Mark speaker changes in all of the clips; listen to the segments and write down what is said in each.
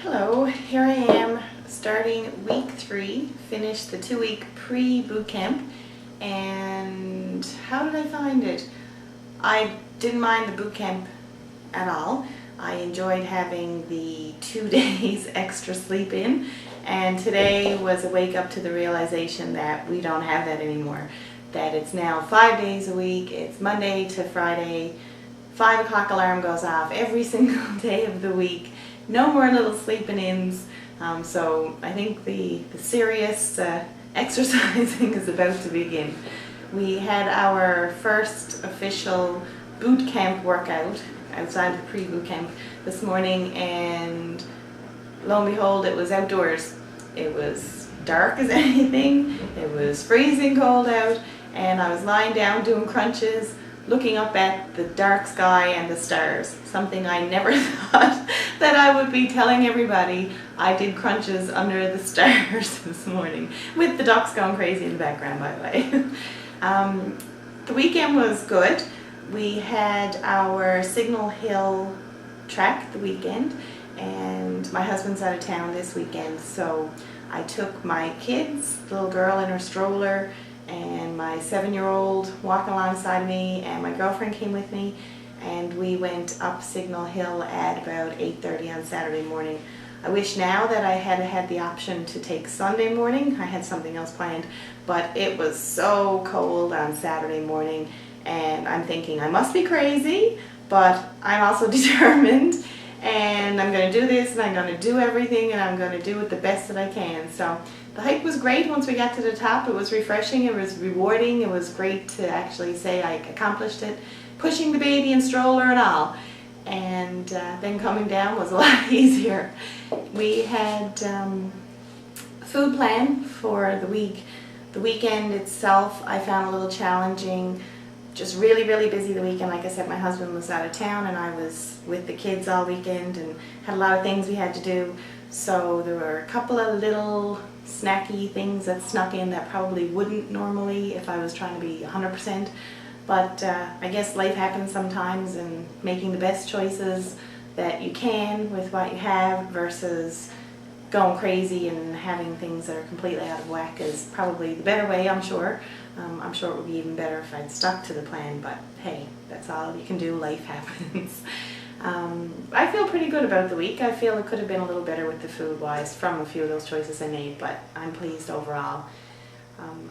Speaker 1: Hello, here I am starting week 3, finished the 2-week pre-boot camp, and how did I find it? I didn't mind the boot camp at all. I enjoyed having the 2 days extra sleep in, and today was a wake up to the realization that we don't have that anymore. That it's now 5 days a week, it's Monday to Friday, 5 o'clock alarm goes off every single day of the week. No more little sleeping ins. So I think the serious exercising is about to begin. We had our first official boot camp workout outside of pre-boot camp this morning, and lo and behold, it was outdoors. It was dark as anything. It was freezing cold out, and I was lying down doing crunches, looking up at the dark sky and the stars, something I never thought that I would be telling everybody. I did crunches under the stars this morning, with the ducks going crazy in the background, by the way. The weekend was good. We had our Signal Hill track the weekend, and my husband's out of town this weekend, so I took my kids, the little girl in her stroller, and my 7-year-old walking alongside of me, and my girlfriend came with me, and we went up Signal Hill at about 8:30 on Saturday morning. I wish now that I had had the option to take Sunday morning. I had something else planned, but it was so cold on Saturday morning, and I'm thinking I must be crazy, but I'm also determined, and I'm going to do this, and I'm going to do everything, and I'm going to do it the best that I can. So the hike was great. Once we got to the top, it was refreshing, it was rewarding, it was great to actually say I accomplished it, pushing the baby and stroller and all. And then coming down was a lot easier. We had food plan for the week. The weekend itself I found a little challenging. Just really busy the weekend. Like I said, my husband was out of town and I was with the kids all weekend and had a lot of things we had to do. So there were a couple of little snacky things that snuck in that probably wouldn't normally if I was trying to be 100%. But I guess life happens sometimes, and making the best choices that you can with what you have versus going crazy and having things that are completely out of whack is probably the better way, I'm sure. I'm sure it would be even better if I'd stuck to the plan, but hey, that's all you can do, life happens. I feel pretty good about the week. I feel it could have been a little better with the food-wise from a few of those choices I made, but I'm pleased overall.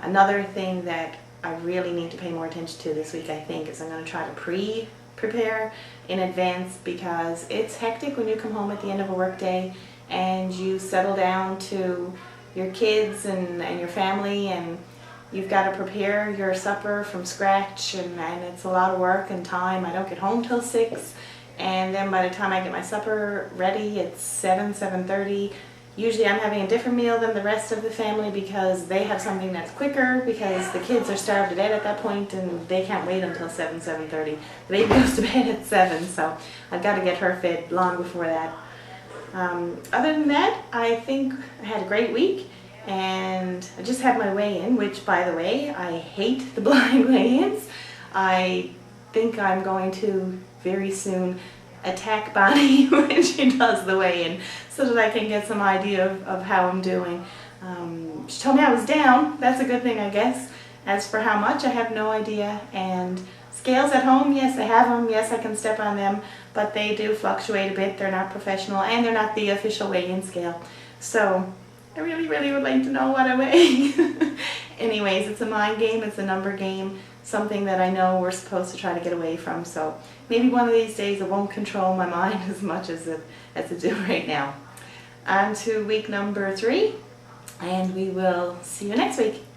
Speaker 1: Another thing that I really need to pay more attention to this week, I think, is I'm going to try to prepare in advance, because it's hectic when you come home at the end of a work day and you settle down to your kids and your family, and you've got to prepare your supper from scratch, and it's a lot of work and time. I don't get home till 6, and then by the time I get my supper ready, it's 7:30. Usually I'm having a different meal than the rest of the family because they have something that's quicker, because the kids are starved to death at that point and they can't wait until 7:30. The baby goes to bed at 7, so I've got to get her fed long before that. Other than that, I think I had a great week, and I just had my weigh-in, which, by the way, I hate the blind weigh-ins. I think I'm going to very soon attack Bonnie when she does the weigh-in so that I can get some idea of how I'm doing. She told me I was down. That's a good thing, I guess. As for how much, I have no idea. And scales at home, yes, I have them. Yes, I can step on them, but they do fluctuate a bit. They're not professional, and they're not the official weigh-in scale. So I really would like to know what I weigh. Anyways, it's a mind game, it's a number game, something that I know we're supposed to try to get away from. So maybe one of these days it won't control my mind as much as it do right now. On to week number 3, and we will see you next week.